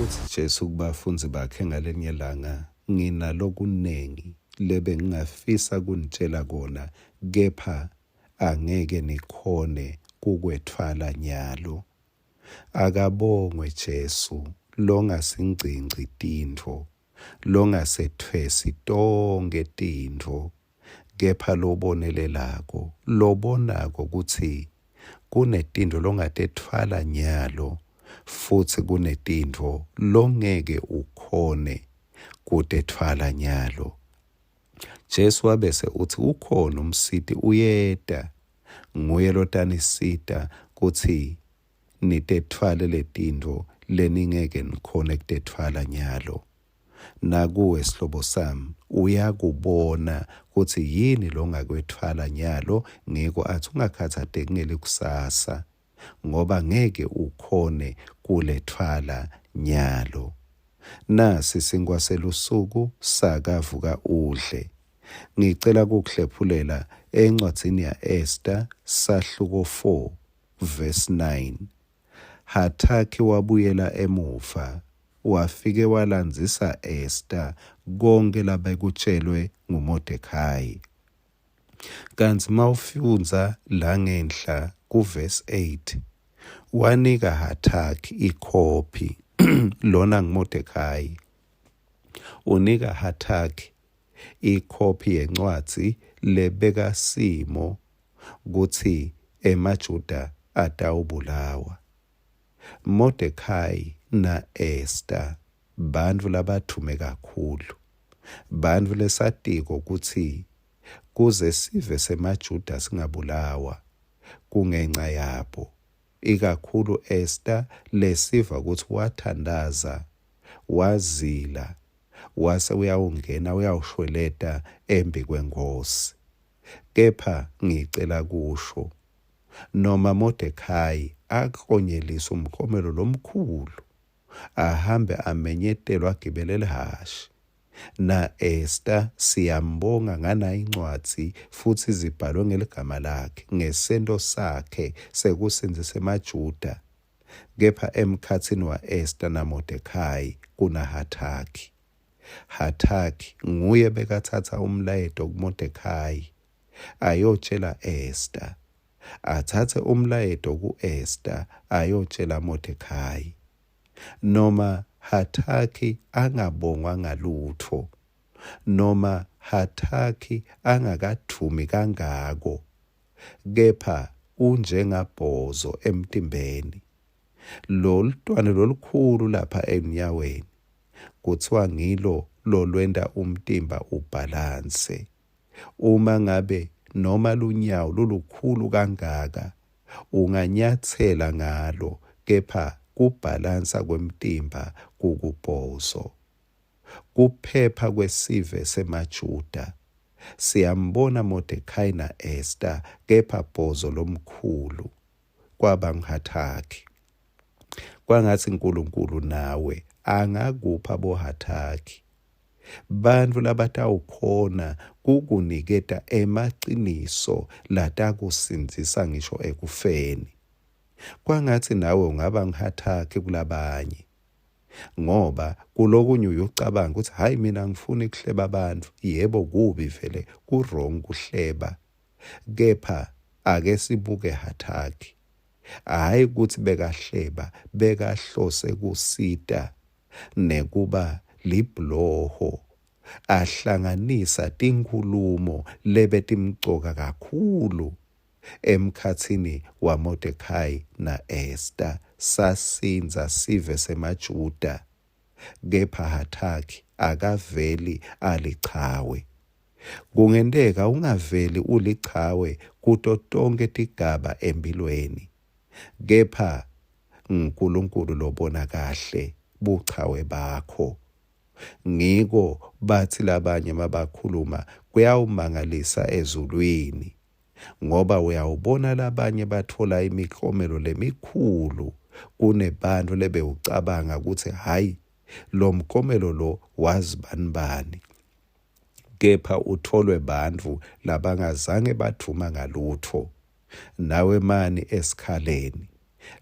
Uthi Jesu kubafundi bakhe ngalenye ilanga, nginalo kuningi lebe ngingafisa kunitshela kona, kepha angeke nikhone kukwethwala nyalo. Akabongwe Jesu, longasingcinci tintfo, longasethwesi tonke tintfo, kepha lobonelelako, lobonako kutsi kunetintfo longatethwala nyalo, futhi kunetintfo longeke ukhone kutethwala nyalo. Jesu wabese uthi ukhona umsiti uyeda, nguye lotanisita kutsi nitethwale letintfo leningeke nikhone kutethwala nyalo. Nakuwe sihlobo sami, uyakubona kutsi yini longakwethwala nyalo, ngiko athi ungakhathateki ngelikusasa, ngoba ngeke ukhone kulethwala nyalo. Nasi sinkwa selusuku sakavuka udle. Ngicela kukuhlephulela encwadzini ya Esther sahluko 4 verse 9. Hathakhi wabuyela emuva, wafike walandzisa Esther konke labekutshelwe nguMordecai. Kanti mawufundza la ngenhla kuverse 8, wanika Hathakhi ikhophi lona nguMordecai. Unika Hathakhi ikhophi yencwadzi lebeka simo kutsi emaJuda atawubulawa. Mordecai na Esther bantfu labathume kakhulu, bantfu lesatiko kutsi kuze sive semaJuda singabulawa kungenca yabo, ikakhulu Esther lesiva ukuthi wathandaza, wazila, wase uyawungena uyawushweleta embi kwenkosi. Kepha ngicela kusho, noma Mordecai aklonyelisa umklomelo lomkhulu, ahambe amenyetelwa agibelele hashi, na Esther siyambonga ngana incwadzi futhi zibhalwe ngeligama lakhe, ngesento sakhe sekusindzisa emaJuda. Kepha emkhatsini wa Esther na Mordecai kuna Hathakhi. Hathakhi nguye bekathatha umlayeto kuMordecai ayotshela Esther, athathe umlayeto ku-Esther ayotshela Mordecai. Noma Hathakhi angabongwa ngalutho, noma Hathakhi angakathumi kangako, kepha unjengabhozo emtimbeni. Lolutwane lolukhulu lapha enyaweni kuthiwa ngilo lolwenda umtimba ubhalanse. Uma ngabe noma lunyawo lulukhulu kangaka, unganyathela ngalo, kepha kubhalansa kwemtimba kukubhozo. Kuphepha kwesive semaJuda siyambona Mordecai na Esther, kepha bhozo lomkhulu kwaba nguHathakhi. Kwangathi uNkulunkulu nawe angakupha boHathakhi, bantfu labatawukhona kukuniketa emaciniso latakusindzisa ngisho ekufeni. Kwangathi nawe ungaba nguHathakhi kulabanye, ngoba kulokunye uyucabanga ukuthi hayi mina ngifuna ukuhleba abantu. Yebo kubi vele, kurong kuhleba, kepha ake sibuke Hathakhi. Hayi ukuthi bekahleba, bekahlose kusita nekuba libloho, ahlanganisa tinkhulumo lebetimcoka kakhulu emkhatsini wa Mordecai na Esther, sasinza sive semaJuda. Kepha Hathakhi akaveli alichawe. Kungenteka ungaveli ulichawe kuto tonke tigaba empilweni, kepha uNkulunkulu lobona kahle buchawe bakho. Ngiko bathi labanye mabakhuluma kuyawumangalisa ezulwini, ngoba uyawubona labanye bathola imiklomelo lemikhulu kunebantu lebewucabanga ukuthi hayi lo mklomelo lo wazi bani, kepha utholwe bantfu labangazange baduma ngalutho. Nawe mani esikhaleni,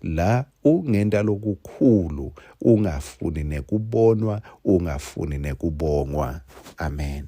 la ungenda lokukhulu, ungafuni nekubonwa, ungafuni nekubongwa. Amen.